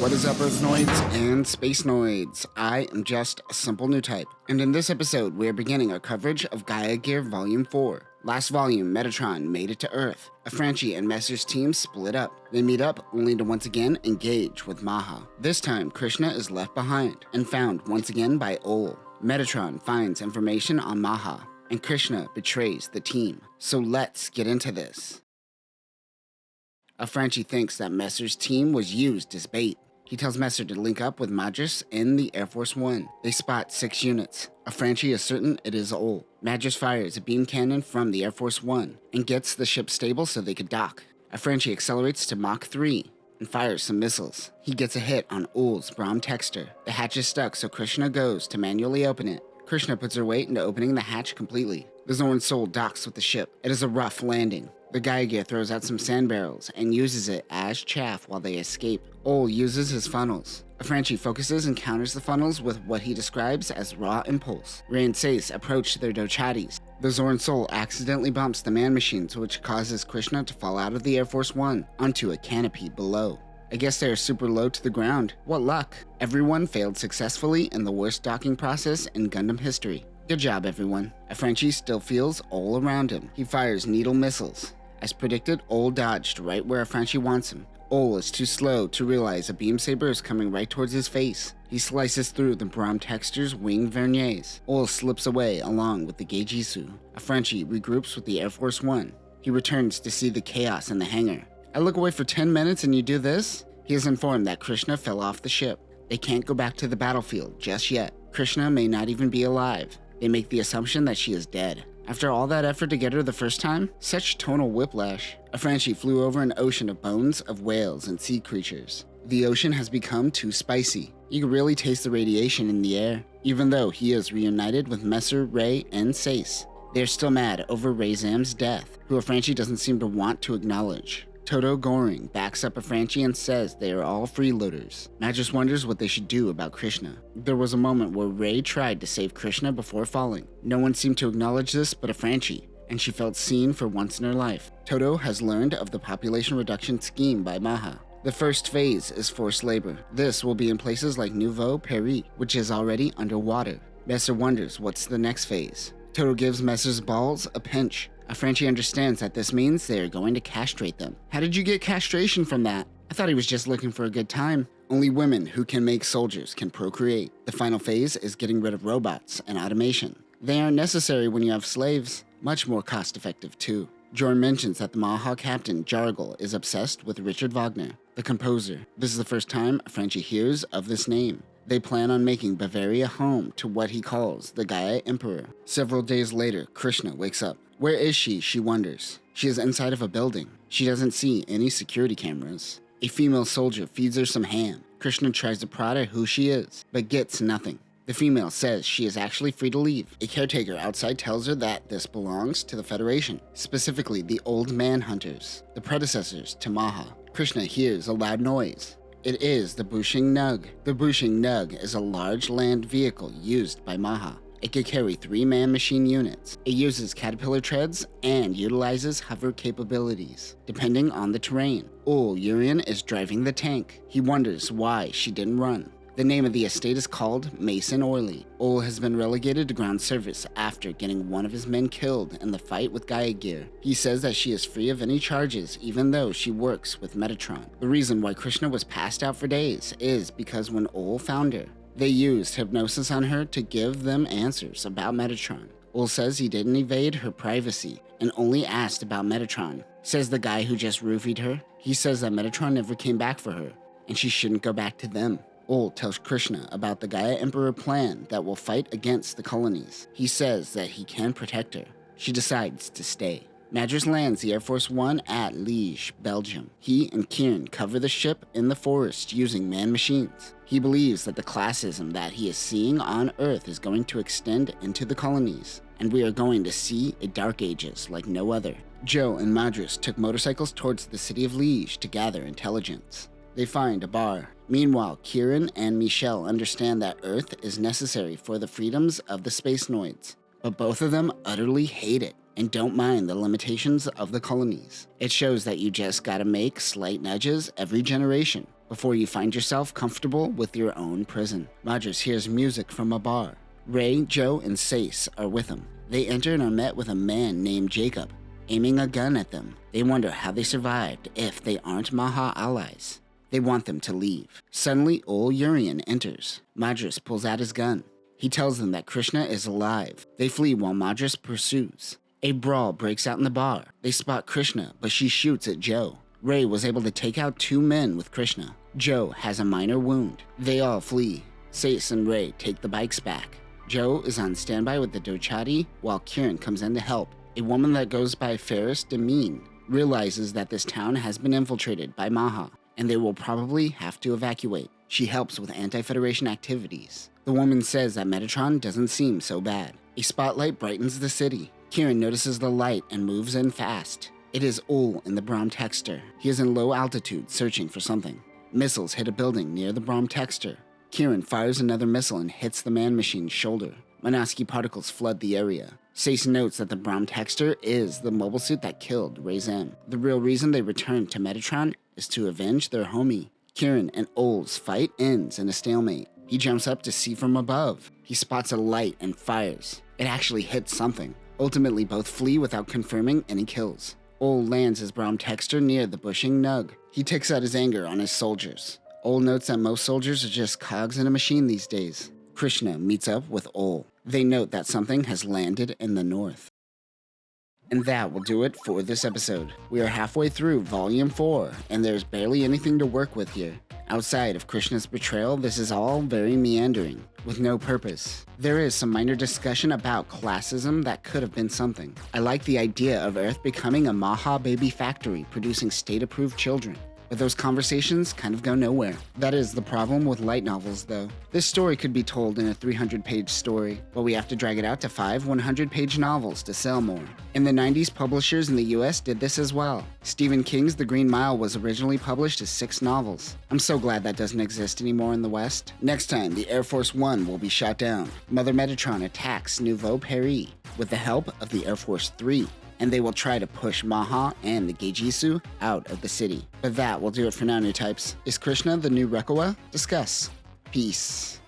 What is up, Earthnoids and Spacenoids? I am just a simple new type, and in this episode, we are beginning our coverage of Gaia Gear Volume 4. Last volume, Metatron made it to Earth. Afranchi and Messer's team split up. They meet up only to once again engage with MHA. This time, Krishna is left behind and found once again by Ol. Metatron finds information on MHA, and Krishna betrays the team. So let's get into this. Afranchi thinks that Messer's team was used as bait. He tells Messer to link up with Madras in the Air Force One. They spot 6 units. Afranchi is certain it is Ol. Madras fires a beam cannon from the Air Force One and gets the ship stable so they could dock. Afranchi accelerates to Mach 3 and fires some missiles. He gets a hit on Ol's Brahm Texter. The hatch is stuck, so Krishna goes to manually open it. Krishna puts her weight into opening the hatch completely. The Zorn Soul docks with the ship. It is a rough landing. The Gaia Gear throws out some sand barrels and uses it as chaff while they escape. Ol uses his funnels. Afranchi focuses and counters the funnels with what he describes as raw impulse. Ray and Sace approach their Dochatis. The Zorn Soul accidentally bumps the man machines, which causes Krishna to fall out of the Air Force One onto a canopy below. I guess they are super low to the ground. What luck. Everyone failed successfully in the worst docking process in Gundam history. Good job, everyone. Afranchi still feels Ol around him. He fires needle missiles. As predicted, Ol dodged right where Afranchi wants him. Ol is too slow to realize a beam saber is coming right towards his face. He slices through the Brahm Texter's wing verniers. Ol slips away along with the Geijisu. Afranchi regroups with the Air Force One. He returns to see the chaos in the hangar. I look away for 10 minutes and you do this? He is informed that Krishna fell off the ship. They can't go back to the battlefield just yet. Krishna may not even be alive. They make the assumption that she is dead. After all that effort to get her the first time, such tonal whiplash. Afranchi flew over an ocean of bones of whales and sea creatures. The ocean has become too spicy. You can really taste the radiation in the air. Even though he is reunited with Messer, Ray, and Sace, they're still mad over Rayzam's death, who Afranchi doesn't seem to want to acknowledge. Toto Goring backs up Afranchi and says they are all freeloaders. Madras wonders what they should do about Krishna. There was a moment where Ray tried to save Krishna before falling. No one seemed to acknowledge this but Afranchi, and she felt seen for once in her life. Toto has learned of the population reduction scheme by MHA. The first phase is forced labor. This will be in places like Nouveau Paris, which is already underwater. Messer wonders what's the next phase. Toto gives Messer's balls a pinch. Afranchi understands that this means they are going to castrate them. How did you get castration from that? I thought he was just looking for a good time. Only women who can make soldiers can procreate. The final phase is getting rid of robots and automation. They aren't necessary when you have slaves. Much more cost-effective too. Jorn mentions that the MHA captain, Jargle, is obsessed with Richard Wagner, the composer. This is the first time Afranchi hears of this name. They plan on making Bavaria home to what he calls the Gaia Emperor. Several days later, Krishna wakes up. Where is she? She wonders. She is inside of a building. She doesn't see any security cameras. A female soldier feeds her some ham. Krishna tries to prod at who she is, but gets nothing. The female says she is actually free to leave. A caretaker outside tells her that this belongs to the Federation, specifically the Old Man Hunters, the predecessors to MHA. Krishna hears a loud noise. It is the Bushing Nug. The Bushing Nug is a large land vehicle used by MHA. It can carry 3 man-machine units. It uses caterpillar treads and utilizes hover capabilities, depending on the terrain. Ol Urian is driving the tank. He wonders why she didn't run. The name of the estate is called Mason Orley. Ol has been relegated to ground service after getting one of his men killed in the fight with Gaia Gear. He says that she is free of any charges even though she works with Metatron. The reason why Krishna was passed out for days is because when Ol found her, they used hypnosis on her to give them answers about Metatron. Ol says he didn't evade her privacy and only asked about Metatron. Says the guy who just roofied her. He says that Metatron never came back for her and she shouldn't go back to them. Ol tells Krishna about the Gaia Emperor plan that will fight against the colonies. He says that he can protect her. She decides to stay. Madras lands the Air Force One at Liège, Belgium. He and Kieran cover the ship in the forest using man-machines. He believes that the classism that he is seeing on Earth is going to extend into the colonies, and we are going to see a Dark Ages like no other. Joe and Madras took motorcycles towards the city of Liège to gather intelligence. They find a bar. Meanwhile, Kieran and Michelle understand that Earth is necessary for the freedoms of the Spacenoids, but both of them utterly hate it and don't mind the limitations of the colonies. It shows that you just gotta make slight nudges every generation. before you find yourself comfortable with your own prison. Madras hears music from a bar. Ray, Joe, and Sace are with him. They enter and are met with a man named Jacob, aiming a gun at them. They wonder how they survived if they aren't MHA allies. They want them to leave. Suddenly, old Urian enters. Madras pulls out his gun. He tells them that Krishna is alive. They flee while Madras pursues. A brawl breaks out in the bar. They spot Krishna, but she shoots at Joe. Ray was able to take out 2 men with Krishna. Joe has a minor wound. They all flee. Sace and Ray take the bikes back. Joe is on standby with the Dochati while Kieran comes in to help. A woman that goes by Ferris Demeen realizes that this town has been infiltrated by MHA, and they will probably have to evacuate. She helps with anti-Federation activities. The woman says that Metatron doesn't seem so bad. A spotlight brightens the city. Kieran notices the light and moves in fast. It is Ol in the Brahm Texter. He is in low altitude searching for something. Missiles hit a building near the Brahm Texter. Kieran fires another missile and hits the man-machine's shoulder. Monosky particles flood the area. Sace notes that the Brahm Texter is the mobile suit that killed Razem. The real reason they returned to Metatron is to avenge their homie. Kieran and Ol's fight ends in a stalemate. He jumps up to see from above. He spots a light and fires. It actually hits something. Ultimately, both flee without confirming any kills. Ol lands his Brahm Texter near the bushing Nug. He takes out his anger on his soldiers. Ol notes that most soldiers are just cogs in a machine these days. Krishna meets up with Ol. They note that something has landed in the north. And that will do it for this episode. We are halfway through Volume 4, and there's barely anything to work with here. Outside of Krishna's betrayal, this is all very meandering, with no purpose. There is some minor discussion about classism that could have been something. I like the idea of Earth becoming a MHA baby factory producing state-approved children. But those conversations kind of go nowhere. That is the problem with light novels, though. This story could be told in a 300-page story, but we have to drag it out to 5 100-page novels to sell more. In the 90s, publishers in the US did this as well. Stephen King's The Green Mile was originally published as 6 novels. I'm so glad that doesn't exist anymore in the West. Next time, the Air Force One will be shot down. Mother Metatron attacks Nouveau Paris with the help of the Air Force 3. And they will try to push MHA and the Geijisu out of the city. But that will do it for now, new types. Is Krishna the new Rekuwa? Discuss. Peace.